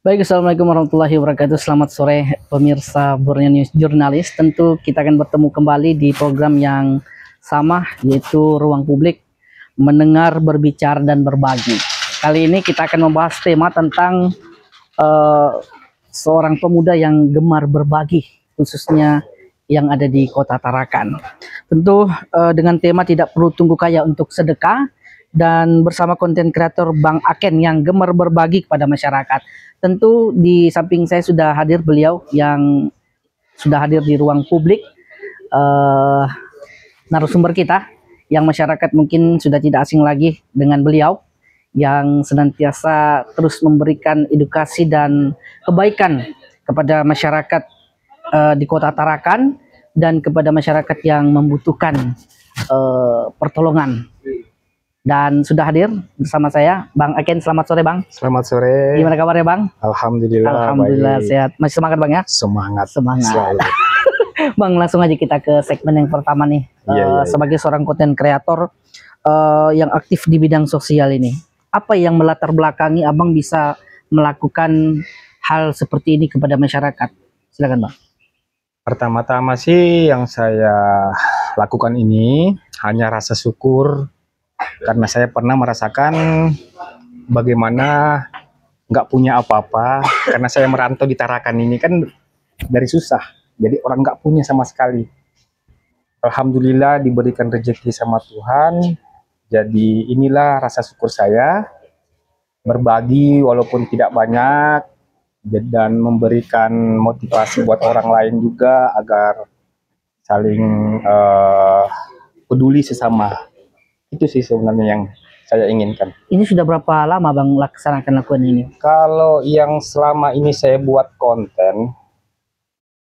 Baik, Assalamualaikum warahmatullahi wabarakatuh. Selamat sore pemirsa Borneo News Jurnalis. Tentu kita akan bertemu kembali di program yang sama, yaitu Ruang Publik, mendengar, berbicara, dan berbagi. Kali ini kita akan membahas tema tentang seorang pemuda yang gemar berbagi, khususnya yang ada di Kota Tarakan. Tentu dengan tema tidak perlu tunggu kaya untuk sedekah, dan bersama konten kreator Bang Aken yang gemar berbagi kepada masyarakat. Tentu di samping saya sudah hadir beliau yang sudah hadir di Ruang Publik, narasumber kita yang masyarakat mungkin sudah tidak asing lagi dengan beliau, yang senantiasa terus memberikan edukasi dan kebaikan kepada masyarakat di Kota Tarakan dan kepada masyarakat yang membutuhkan pertolongan. Dan sudah hadir bersama saya Bang Aken. Selamat sore Bang. Selamat sore. Gimana kabarnya Bang? Alhamdulillah baik. Sehat. Masih semangat Bang ya? Semangat Selalu. Bang, langsung aja kita ke segmen yang pertama nih. Sebagai seorang konten kreator yang aktif di bidang sosial ini, apa yang melatar belakangi Abang bisa melakukan hal seperti ini kepada masyarakat? Silakan Bang. Pertama-tama sih yang saya lakukan ini hanya rasa syukur, karena saya pernah merasakan bagaimana nggak punya apa-apa. Karena saya merantau di Tarakan ini kan dari susah, jadi orang nggak punya sama sekali. Alhamdulillah diberikan rezeki sama Tuhan. Jadi inilah rasa syukur saya, berbagi walaupun tidak banyak, dan memberikan motivasi buat orang lain juga agar saling peduli sesama. Itu sih sebenarnya yang saya inginkan. Ini sudah berapa lama Bang laksanakan ini? Kalau yang selama ini saya buat konten,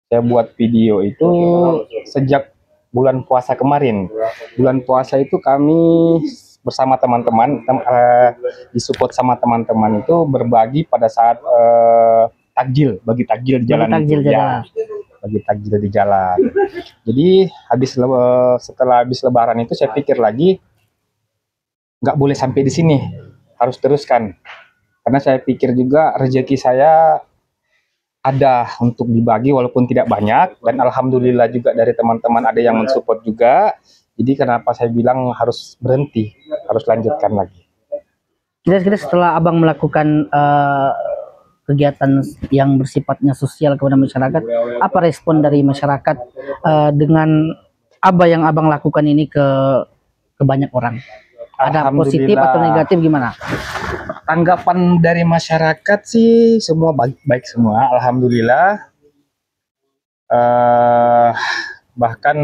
saya buat video itu sejak bulan puasa kemarin. Bulan puasa itu kami bersama teman-teman, disupport sama teman-teman itu berbagi pada saat takjil, bagi takjil di jalan. Bagi takjil di jalan. Jadi setelah habis Lebaran itu saya pikir lagi, nggak boleh sampai di sini, harus teruskan. Karena saya pikir juga rezeki saya ada untuk dibagi walaupun tidak banyak, dan alhamdulillah juga dari teman-teman ada yang mensupport juga. Jadi kenapa saya bilang harus berhenti, harus lanjutkan lagi. Kira-kira setelah Abang melakukan kegiatan yang bersifatnya sosial kepada masyarakat, apa respon dari masyarakat dengan apa yang Abang lakukan ini ke banyak orang? Ada positif atau negatif gimana? Tanggapan dari masyarakat sih semua baik-baik semua, alhamdulillah. Bahkan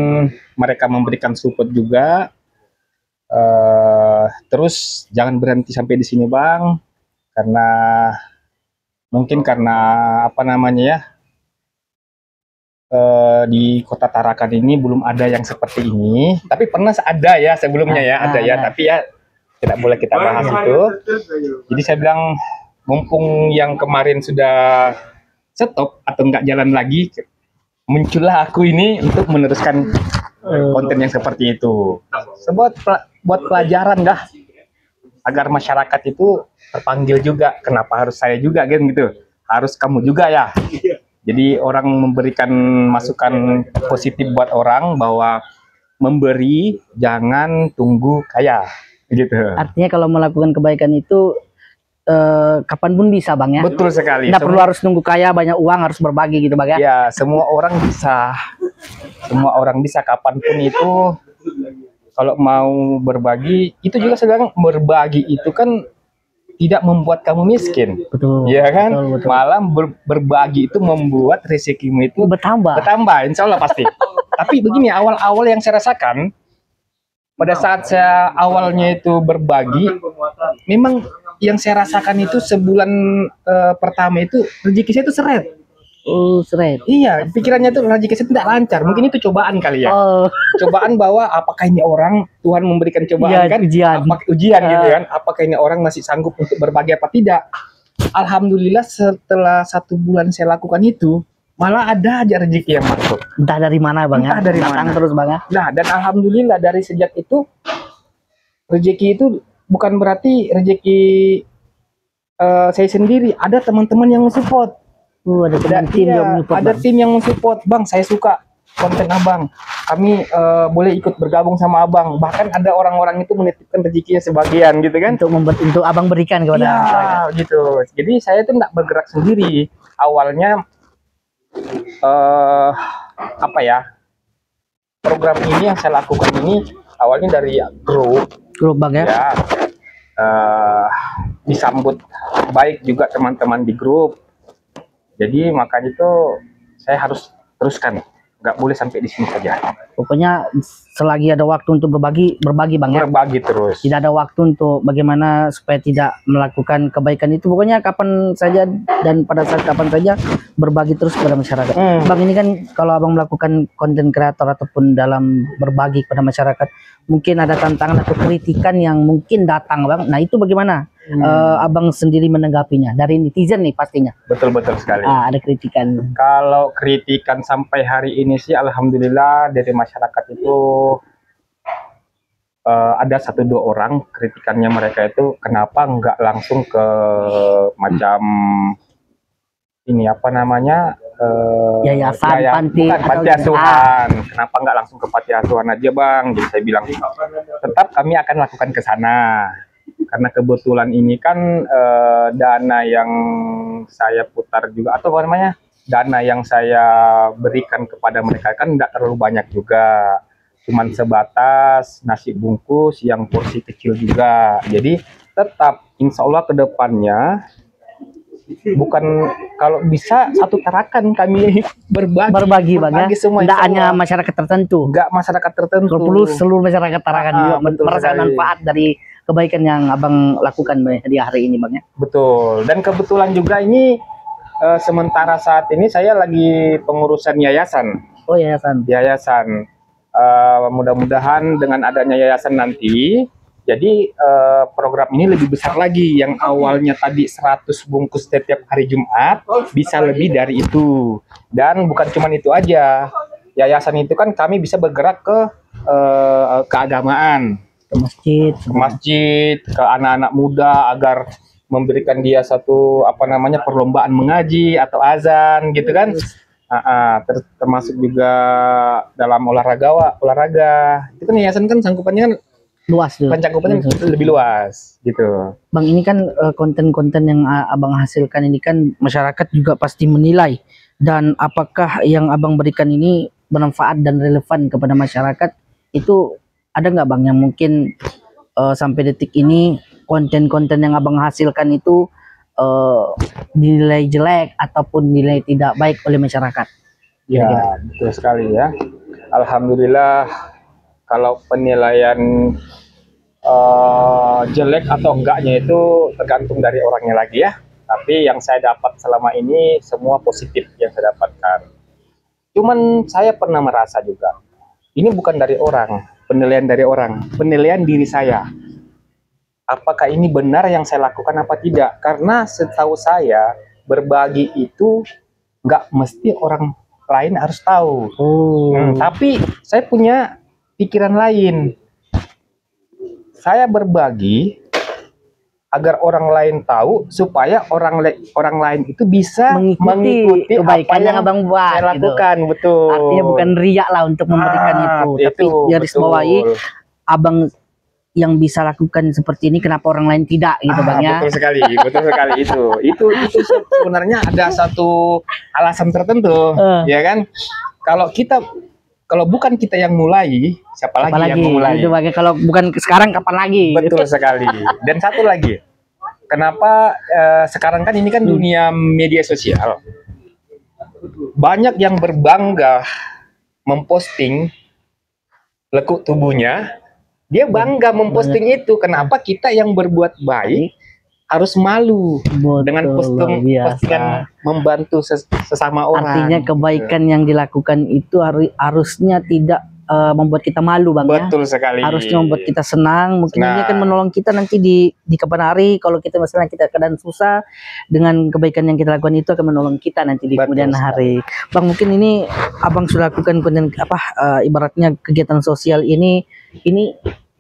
mereka memberikan support juga. Terus jangan berhenti sampai di sini Bang, karena mungkin karena apa namanya ya, di Kota Tarakan ini belum ada yang seperti ini. Tapi pernah ada ya sebelumnya ya, ada ya, tapi ya tidak boleh kita bahas itu. Jadi saya bilang mumpung yang kemarin sudah stop atau nggak jalan lagi, muncullah aku ini untuk meneruskan konten yang seperti itu. Buat pelajaran dah, agar masyarakat itu terpanggil juga. Kenapa harus saya juga kan gitu? Harus kamu juga ya. Jadi orang memberikan masukan positif buat orang bahwa memberi jangan tunggu kaya, gitu. Artinya kalau melakukan kebaikan itu kapanpun bisa Bang ya. Betul sekali. Nggak perlu harus nunggu kaya banyak uang, harus berbagi gitu Bang ya. Ya, semua orang bisa. Semua orang bisa kapanpun itu. Kalau mau berbagi, itu juga sedang berbagi itu kan tidak membuat kamu miskin. Betul. Ya kan? Betul. Malah berbagi itu membuat rezekimu itu bertambah, insya Allah pasti. Tapi begini, awal-awal yang saya rasakan pada saat saya awalnya itu berbagi, memang yang saya rasakan itu sebulan pertama itu rezeki saya itu seret. Seret. Iya, pikirannya itu rezeki saya tidak lancar. Mungkin itu cobaan kali ya. Cobaan bahwa apakah ini orang, Tuhan memberikan cobaan kan? Ujian gitu kan? Apakah ini orang masih sanggup untuk berbagi apa tidak? Alhamdulillah setelah 1 bulan saya lakukan itu, malah ada aja rezeki yang masuk. Entah dari mana Bang ya. Dari mana terus Bang ya. Nah, dan alhamdulillah dari sejak itu rezeki itu bukan berarti rezeki saya sendiri, ada teman-teman yang mensupport. Ada teman tim Iya, yang menyupport, ada Bang. tim yang mensupport. Bang, saya suka konten abang, kami boleh ikut bergabung sama abang. Bahkan ada orang-orang itu menitipkan rezekinya sebagian gitu kan, Untuk abang berikan kepada masyarakat. ya gitu. Jadi saya tuh nggak bergerak sendiri. Awalnya apa ya, program ini yang saya lakukan ini awalnya dari grup Bang ya. ya, disambut baik juga teman-teman di grup. Jadi makanya itu saya harus teruskan, nggak boleh sampai di sini saja. Pokoknya selagi ada waktu untuk berbagi Bang ya. Berbagi terus. Tidak ada waktu untuk bagaimana supaya tidak melakukan kebaikan itu. Pokoknya kapan saja dan pada saat kapan saja berbagi terus kepada masyarakat. Bang, ini kan kalau abang melakukan konten kreator ataupun dalam berbagi kepada masyarakat, mungkin ada tantangan atau kritikan yang mungkin datang, Bang. Nah, itu bagaimana abang sendiri menanggapinya? Dari netizen nih pastinya. Betul-betul sekali. Ada kritikan. Kalau kritikan sampai hari ini sih alhamdulillah dari masyarakat itu ada 1-2 orang kritikannya, mereka itu kenapa nggak langsung ke macam ini apa namanya, Yayasan, panti, bukan panti asuhan. Kenapa nggak langsung ke panti asuhan aja Bang? Jadi saya bilang tetap kami akan lakukan ke sana. Karena kebetulan ini kan dana yang saya putar juga, atau apa namanya, dana yang saya berikan kepada mereka kan tidak terlalu banyak juga, cuman sebatas nasi bungkus yang porsi kecil juga. Jadi tetap insya Allah ke depannya bukan, kalau bisa satu tarakan kami berbagi Bang ya. semua, tidak hanya masyarakat tertentu, enggak masyarakat tertentu, seluruh masyarakat Tarakan juga merasakan manfaat dari kebaikan yang abang lakukan di hari ini Bang ya. Betul. Dan kebetulan juga ini sementara saat ini saya lagi pengurusan yayasan. Oh, yayasan. Mudah-mudahan dengan adanya yayasan nanti, jadi program ini lebih besar lagi. Yang awalnya tadi 100 bungkus setiap hari Jumat, bisa lebih dari itu. Dan bukan cuma itu aja. Yayasan itu kan kami bisa bergerak ke keagamaan, ke masjid, ke anak-anak muda agar memberikan dia satu apa namanya perlombaan mengaji atau azan gitu kan. Termasuk juga dalam olahraga. Itu kan yayasan kan sangkupannya kan luas tuh. Cakupannya lebih luas gitu. Bang, ini kan konten-konten yang abang hasilkan ini kan masyarakat juga pasti menilai, dan apakah yang abang berikan ini bermanfaat dan relevan kepada masyarakat. Itu ada nggak Bang yang mungkin sampai detik ini konten-konten yang abang hasilkan itu dinilai jelek ataupun nilai tidak baik oleh masyarakat? Ya, betul sekali ya. Alhamdulillah kalau penilaian jelek atau enggaknya itu tergantung dari orangnya lagi ya. Tapi yang saya dapat selama ini semua positif yang saya dapatkan. Cuman saya pernah merasa juga, ini bukan dari orang, penilaian dari orang, penilaian diri saya. Apakah ini benar yang saya lakukan apa tidak? Karena setahu saya berbagi itu nggak mesti orang lain harus tahu. Tapi saya punya pikiran lain. Saya berbagi agar orang lain tahu, supaya orang lain itu bisa mengikuti kebaikan yang abang buat. Saya lakukan, gitu. Betul. Artinya bukan riak lah untuk memberikan itu, tapi garis bawahi abang yang bisa lakukan seperti ini, kenapa orang lain tidak gitu Bang ya. Betul sekali itu sebenarnya ada satu alasan tertentu ya kan. Kalau bukan kita yang mulai, siapa lagi yang mulai? Itu Bang, kalau bukan sekarang kapan lagi? Betul sekali. Dan satu lagi, kenapa sekarang kan ini kan dunia media sosial, banyak yang berbangga memposting lekuk tubuhnya. Dia bangga memposting itu. Kenapa kita yang berbuat baik harus malu dengan postingan membantu sesama orang? Artinya kebaikan yang dilakukan itu harusnya tidak membuat kita malu Bang. Betul sekali. Harusnya membuat kita senang. Mungkin ini akan menolong kita nanti di kapan hari, kalau kita misalnya kita keadaan susah, dengan kebaikan yang kita lakukan itu akan menolong kita nanti di kemudian hari. Bang, mungkin ini abang sudah lakukan konten ibaratnya kegiatan sosial ini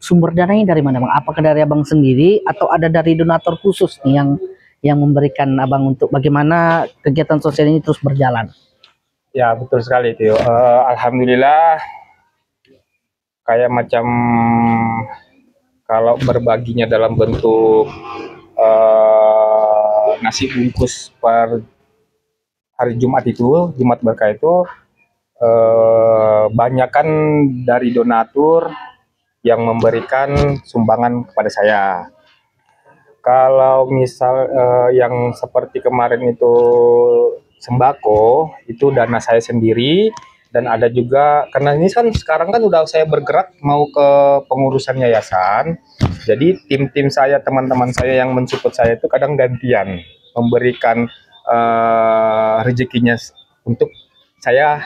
sumber dananya dari mana Bang? Apakah dari abang sendiri atau ada dari donatur khusus nih yang memberikan abang untuk bagaimana kegiatan sosial ini terus berjalan. Ya betul sekali Tio. Alhamdulillah kayak macam kalau berbaginya dalam bentuk nasi bungkus per hari Jumat itu, Jumat Berkah itu banyakkan dari donatur yang memberikan sumbangan kepada saya. Kalau misal yang seperti kemarin itu sembako, itu dana saya sendiri, dan ada juga karena ini kan sekarang kan udah saya bergerak mau ke pengurusan yayasan. Jadi tim-tim saya, teman-teman saya yang mensupport saya itu kadang gantian memberikan rezekinya untuk saya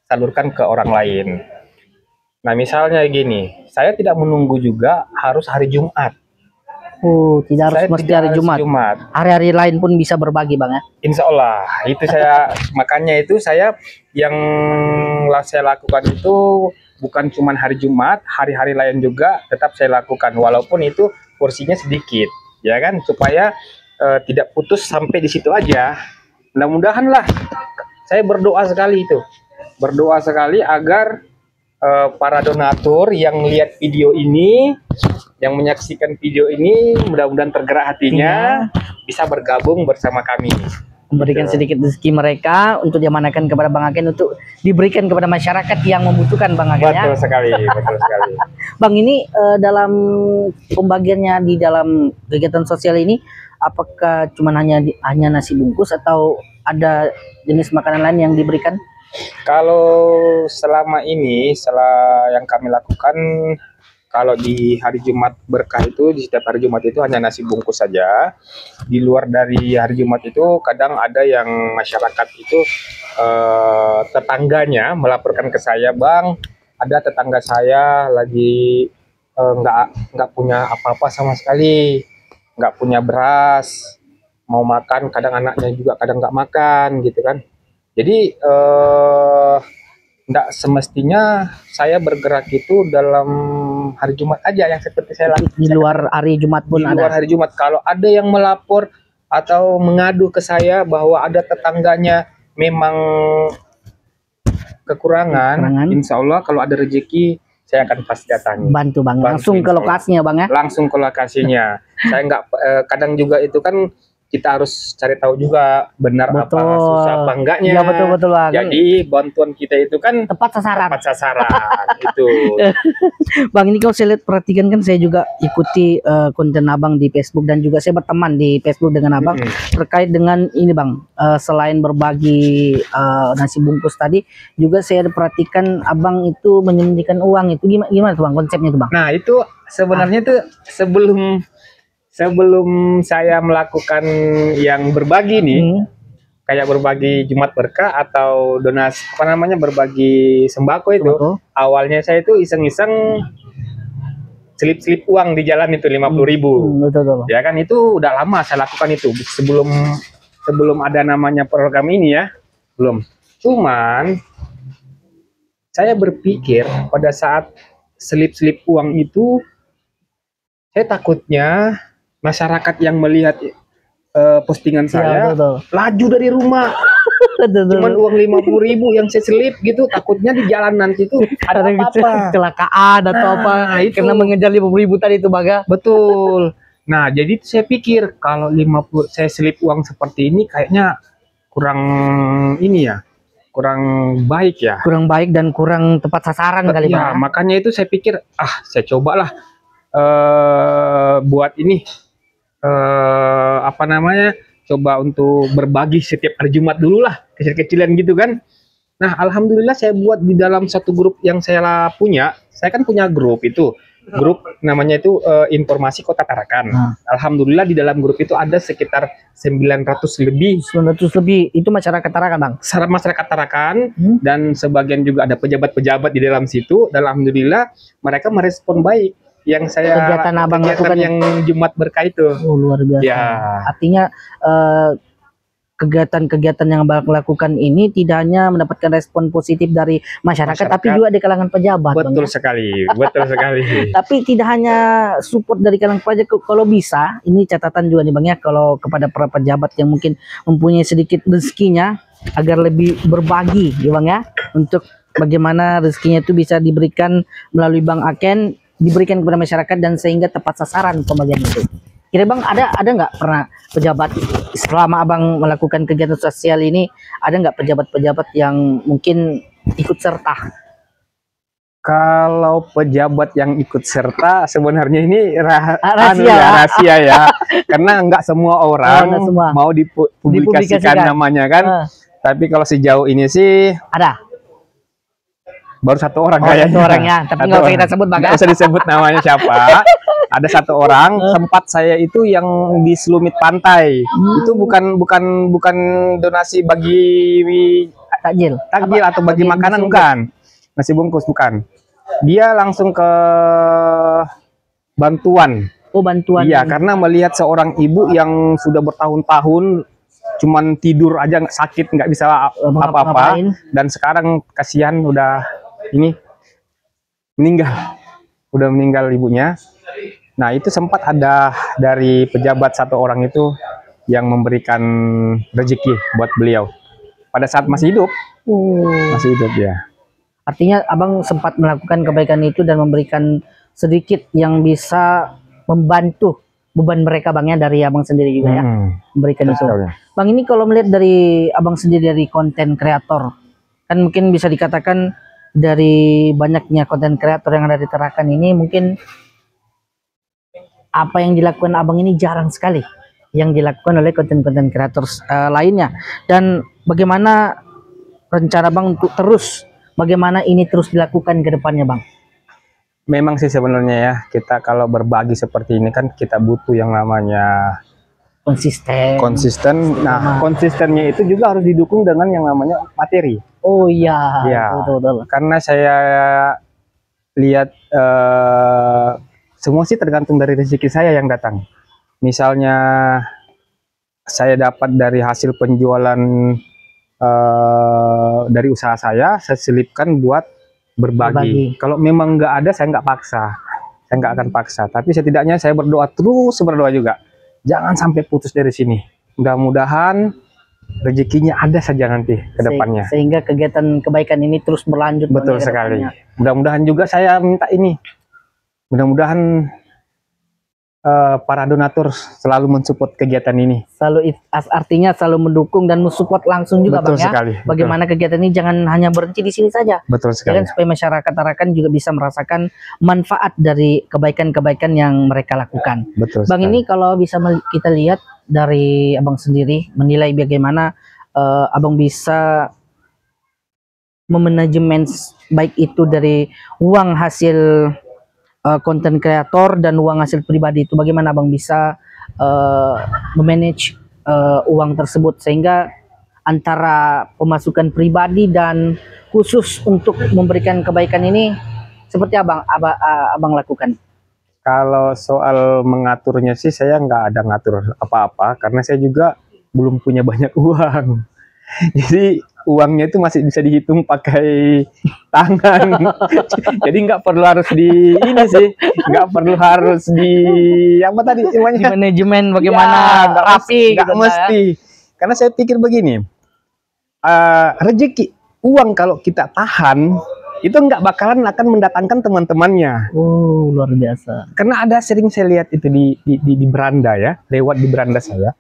salurkan ke orang lain. Nah misalnya gini, saya tidak menunggu juga harus hari Jumat. Tidak harus Saya mesti tidak hari harus Jumat. Hari-hari lain pun bisa berbagi bang ya. Insya Allah itu saya makanya itu saya yang saya lakukan itu bukan cuma hari Jumat, hari-hari lain juga tetap saya lakukan walaupun itu porsinya sedikit, ya kan, supaya tidak putus sampai di situ aja. Mudah-mudahan lah, saya berdoa sekali itu, berdoa sekali agar para donatur yang lihat video ini, yang menyaksikan video ini, mudah-mudahan tergerak hatinya, bisa bergabung bersama kami. Memberikan sedikit rezeki mereka untuk diamanahkan kepada Bang Aken untuk diberikan kepada masyarakat yang membutuhkan Bang Aken. Betul sekali, betul sekali. Bang, ini dalam pembagiannya di dalam kegiatan sosial ini, apakah cuma hanya nasi bungkus atau ada jenis makanan lain yang diberikan? Kalau selama ini, setelah yang kami lakukan, kalau di hari Jumat Berkah itu, di setiap hari Jumat itu hanya nasi bungkus saja. Di luar dari hari Jumat itu, kadang ada yang masyarakat itu tetangganya melaporkan ke saya, Bang, ada tetangga saya lagi nggak punya apa-apa sama sekali, nggak punya beras, mau makan, kadang anaknya juga kadang nggak makan, gitu kan. Jadi tidak semestinya saya bergerak itu dalam hari Jumat aja yang seperti saya lakukan. Di luar hari Jumat pun ada. Di luar hari Jumat, kalau ada yang melapor atau mengadu ke saya bahwa ada tetangganya memang kekurangan, insya Allah kalau ada rezeki saya akan pasti datangi. Bantu bang, langsung ke lokasinya bang ya? Langsung ke lokasinya. Saya nggak kadang juga itu kan kita harus cari tahu juga benar apa susah apa enggaknya. Ya betul bang. Jadi bantuan kita itu kan tepat sasaran. Tepat sasaran itu. Bang, ini kalau saya lihat perhatikan kan saya juga ikuti konten abang di Facebook dan juga saya berteman di Facebook dengan abang terkait dengan ini bang. Selain berbagi nasi bungkus tadi, juga saya perhatikan abang itu menyembunyikan uang itu gimana tuh bang konsepnya tuh bang? Nah itu sebenarnya tuh sebelum saya melakukan yang berbagi nih, kayak berbagi Jumat Berkah atau donasi apa namanya berbagi sembako itu, awalnya saya itu iseng-iseng selip-selip uang di jalan itu 50.000. Ya kan itu udah lama saya lakukan itu sebelum ada namanya program ini ya, belum. Cuman saya berpikir pada saat selip-selip uang itu saya takutnya masyarakat yang melihat postingan saya laju dari rumah cuman uang 50.000 yang saya selip gitu, takutnya di jalan nanti tuh ada apa-apa, kecelakaan atau apa itu. Karena mengejar 50.000 tadi itu baga. Betul. Nah jadi saya pikir kalau 50 saya selip uang seperti ini kayaknya kurang ini ya, kurang baik ya, kurang baik dan kurang tepat sasaran kali ya. Makanya itu saya pikir saya cobalah buat ini apa namanya, coba untuk berbagi setiap hari Jumat dulu lah, kecil-kecilan gitu kan. Nah alhamdulillah saya buat di dalam satu grup yang saya punya. Saya kan punya grup itu, grup namanya itu Informasi Kota Tarakan. Alhamdulillah di dalam grup itu ada sekitar 900 lebih itu masyarakat Tarakan bang, masyarakat Tarakan. Dan sebagian juga ada pejabat-pejabat di dalam situ. Dan alhamdulillah mereka merespon baik yang saya kegiatan abang lakukan yang Jumat Berkah itu. Luar biasa ya. Artinya kegiatan-kegiatan yang Abang lakukan ini tidak hanya mendapatkan respon positif dari masyarakat, Masyarakat. tapi juga di kalangan pejabat, Bang, Betul ya. sekali, betul sekali. Tapi tidak hanya support dari kalangan pejabat, kalau bisa, ini catatan juga nih Bang ya, kalau kepada para pejabat yang mungkin mempunyai sedikit rezekinya, agar lebih berbagi ya Bang ya, untuk bagaimana rezekinya itu bisa diberikan melalui Bang Aken, diberikan kepada masyarakat dan sehingga tepat sasaran pembagian itu. Kira Bang, ada nggak pernah pejabat selama Abang melakukan kegiatan sosial ini, ada nggak pejabat-pejabat yang mungkin ikut serta? Kalau pejabat yang ikut serta sebenarnya ini Rahasia. rahasia ya. Karena nggak semua orang nggak semua. mau dipublikasikan Dipublikasikan. namanya kan. Tapi kalau sejauh ini sih Ada. baru satu orang Oh, kayaknya. satu orang ya, tapi nggak usah kita sebut Bang. Nggak usah disebut namanya siapa. Ada satu orang, tempat saya itu yang di Selumit Pantai. Itu bukan donasi bagi Takjil. takjil atau bagi makanan, bukan. Nasi bungkus, bukan. Dia langsung ke bantuan. Oh, bantuan. Iya, karena melihat seorang ibu yang sudah bertahun-tahun cuman tidur aja nggak sakit, nggak bisa apa-apa, Ngapain. dan sekarang kasihan udah ini udah meninggal ibunya. Nah, itu sempat ada dari pejabat satu orang itu yang memberikan rezeki buat beliau pada saat masih hidup. Masih hidup ya. Artinya Abang sempat melakukan kebaikan itu dan memberikan sedikit yang bisa membantu beban mereka Bang ya, dari Abang sendiri juga ya, memberikan itu. Sekali. Bang, ini kalau melihat dari Abang sendiri dari konten kreator, kan mungkin bisa dikatakan dari banyaknya konten kreator yang ada di Tarakan ini, mungkin apa yang dilakukan Abang ini jarang sekali yang dilakukan oleh konten-konten kreator lainnya. Dan bagaimana rencana Bang untuk bagaimana ini terus dilakukan ke depannya Bang? Memang sih sebenarnya ya, kita kalau berbagi seperti ini kan kita butuh yang namanya konsisten. Nah, konsistennya itu juga harus didukung dengan yang namanya materi. Oh iya, Ya, betul. karena saya lihat semua sih tergantung dari rezeki saya yang datang. Misalnya saya dapat dari hasil penjualan dari usaha saya selipkan buat berbagi. Kalau memang nggak ada, saya nggak paksa. Saya nggak akan paksa. Tapi setidaknya saya terus berdoa juga. Jangan sampai putus dari sini. Mudah-mudahan rezekinya ada saja nanti ke depannya. Sehingga kegiatan kebaikan ini terus berlanjut. Betul sekali. Mudah-mudahan juga saya minta ini. Mudah-mudahan para donatur selalu mensupport kegiatan ini. Artinya selalu mendukung dan mensupport langsung juga Betul Bang ya. sekali. Bagaimana kegiatan ini jangan hanya berhenti di sini saja. Betul sekali. Dan supaya masyarakat Tarakan juga bisa merasakan manfaat dari kebaikan-kebaikan yang mereka lakukan. Betul Bang, sekali. ini kalau bisa kita lihat dari Abang sendiri menilai bagaimana Abang bisa memanajemen baik itu dari uang hasil konten kreator dan uang hasil pribadi itu, bagaimana Abang bisa memanage uang tersebut sehingga antara pemasukan pribadi dan khusus untuk memberikan kebaikan ini seperti Abang lakukan? Kalau soal mengaturnya sih saya nggak ada ngatur apa-apa karena saya juga belum punya banyak uang. Jadi uangnya itu masih bisa dihitung pakai tangan. Jadi nggak perlu harus nggak perlu harus apa tadi namanya? Di manajemen bagaimana nggak rapi nggak gitu, mesti. Karena saya pikir begini, rezeki uang kalau kita tahan itu nggak bakalan akan mendatangkan teman-temannya. Oh, luar biasa. Karena ada sering saya lihat itu di beranda ya, lewat di beranda saya.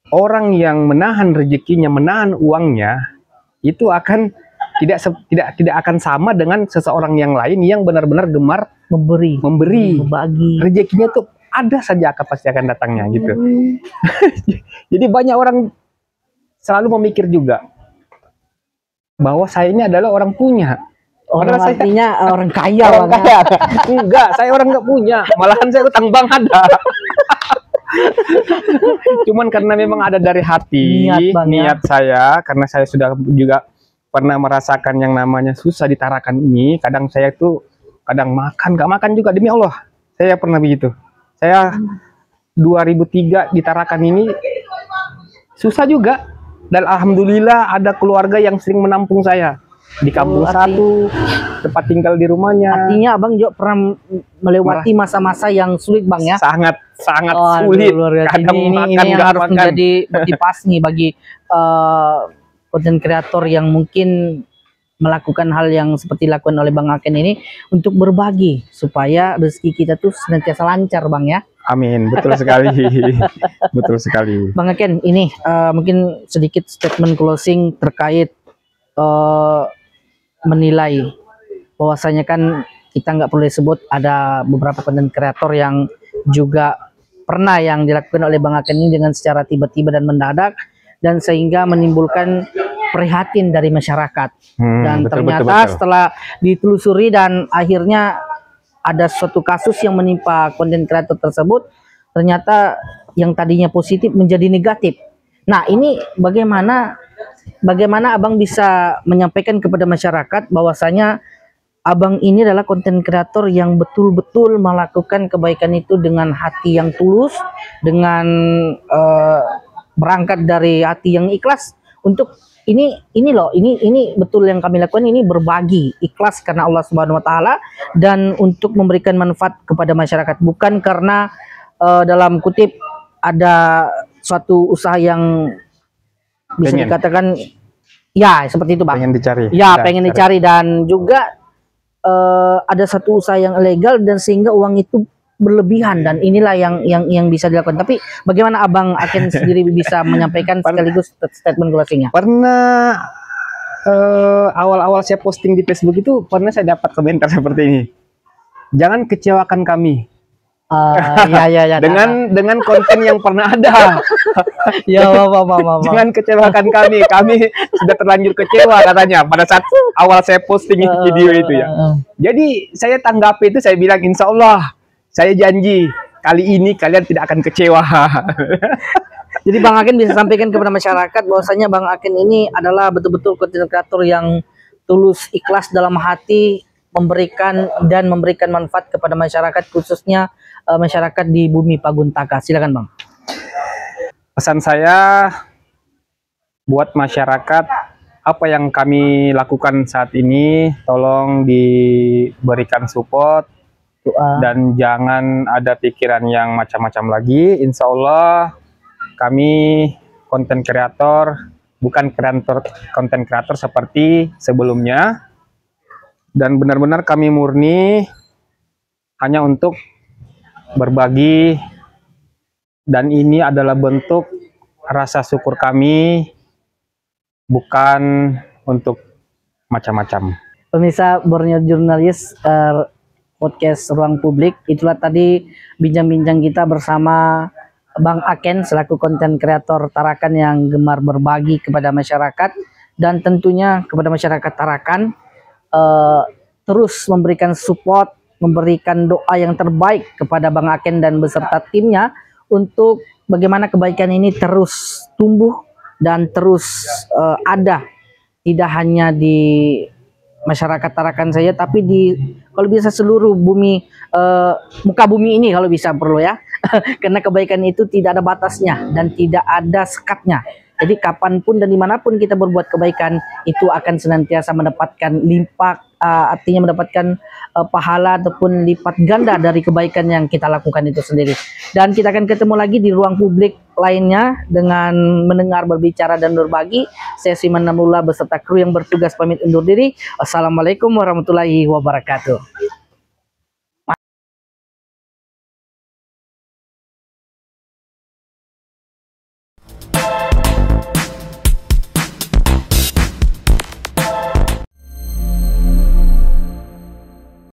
Orang yang menahan rezekinya, menahan uangnya, itu akan tidak akan sama dengan seseorang yang lain yang benar-benar gemar memberi, berbagi. Rezekinya tuh ada saja pasti akan datangnya gitu. Jadi banyak orang selalu memikir juga bahwa saya ini adalah orang punya. Orang artinya orang kaya. Orang kaya. Enggak, saya orang nggak punya. Malahan saya utang bank ada. Cuman karena memang ada dari hati niat saya, karena saya sudah juga pernah merasakan yang namanya susah di Tarakan ini. Kadang saya tuh nggak makan juga demi Allah. Saya pernah begitu. Saya 2003 di Tarakan ini susah juga. Dan alhamdulillah ada keluarga yang sering menampung saya di kampung satu, tempat tinggal di rumahnya. Artinya abang juga pernah melewati masa-masa yang sulit bang ya? Sangat sulit. Kadang ini yang harus menjadi motivasi nih bagi konten kreator yang mungkin melakukan hal yang seperti dilakukan oleh Bang Aken ini, untuk berbagi supaya rezeki kita tuh senantiasa lancar bang ya. Amin, betul sekali. Betul sekali. Bang Aken, ini mungkin sedikit statement closing terkait menilai bahwasanya kan kita nggak perlu disebut, ada beberapa konten kreator yang juga pernah yang dilakukan oleh Bang Aken ini dengan secara tiba-tiba dan mendadak, dan sehingga menimbulkan prihatin dari masyarakat. Dan ternyata setelah ditelusuri dan akhirnya ada suatu kasus yang menimpa konten kreator tersebut, ternyata yang tadinya positif menjadi negatif. Nah, ini bagaimana abang bisa menyampaikan kepada masyarakat bahwasanya abang ini adalah konten kreator yang betul-betul melakukan kebaikan itu dengan hati yang tulus, dengan berangkat dari hati yang ikhlas untuk ini betul yang kami lakukan, ini berbagi ikhlas karena Allah Subhanahu wa taala dan untuk memberikan manfaat kepada masyarakat, bukan karena dalam kutip ada suatu usaha yang bisa dikatakan ya seperti itu bang, pengen dicari dan juga ada satu usaha yang ilegal dan sehingga uang itu berlebihan, dan inilah yang bisa dilakukan. Tapi bagaimana Abang Aken sendiri bisa menyampaikan sekaligus statement closingnya? Pernah awal-awal saya posting di Facebook itu pernah saya dapat komentar seperti ini. Jangan kecewakan kami. Ya. Dengan konten yang pernah ada. Ya, Jangan kecewakan kami. Kami sudah terlanjur kecewa katanya pada saat awal saya posting video itu ya. Jadi saya tanggapi itu, saya bilang insya Allah saya janji kali ini kalian tidak akan kecewa. Jadi Bang Aken bisa sampaikan kepada masyarakat bahwasanya Bang Aken ini adalah betul-betul konten kreator yang tulus, ikhlas dalam hati, memberikan manfaat kepada masyarakat, khususnya masyarakat di Bumi Paguntaka. Silakan Bang. Pesan saya buat masyarakat, apa yang kami lakukan saat ini tolong diberikan support dan jangan ada pikiran yang macam-macam lagi. Insya Allah kami konten kreator, bukan konten kreator seperti sebelumnya, dan benar-benar kami murni hanya untuk berbagi, dan ini adalah bentuk rasa syukur kami, bukan untuk macam-macam. Pemirsa Borneo Jurnalis podcast Ruang Publik, itulah tadi bincang-bincang kita bersama Bang Aken selaku konten kreator Tarakan yang gemar berbagi kepada masyarakat, dan tentunya kepada masyarakat Tarakan terus memberikan support, memberikan doa yang terbaik kepada Bang Aken dan beserta timnya untuk bagaimana kebaikan ini terus tumbuh dan terus ada, tidak hanya di masyarakat Tarakan saja, tapi di kalau bisa seluruh bumi, muka bumi ini kalau bisa perlu ya. Karena kebaikan itu tidak ada batasnya dan tidak ada sekatnya. Jadi kapanpun dan dimanapun kita berbuat kebaikan, itu akan senantiasa mendapatkan limpah, artinya mendapatkan pahala ataupun lipat ganda dari kebaikan yang kita lakukan itu sendiri. Dan kita akan ketemu lagi di ruang publik lainnya dengan mendengar, berbicara, dan berbagi. Saya Siman Namrullah beserta kru yang bertugas pamit undur diri. Wassalamualaikum warahmatullahi wabarakatuh.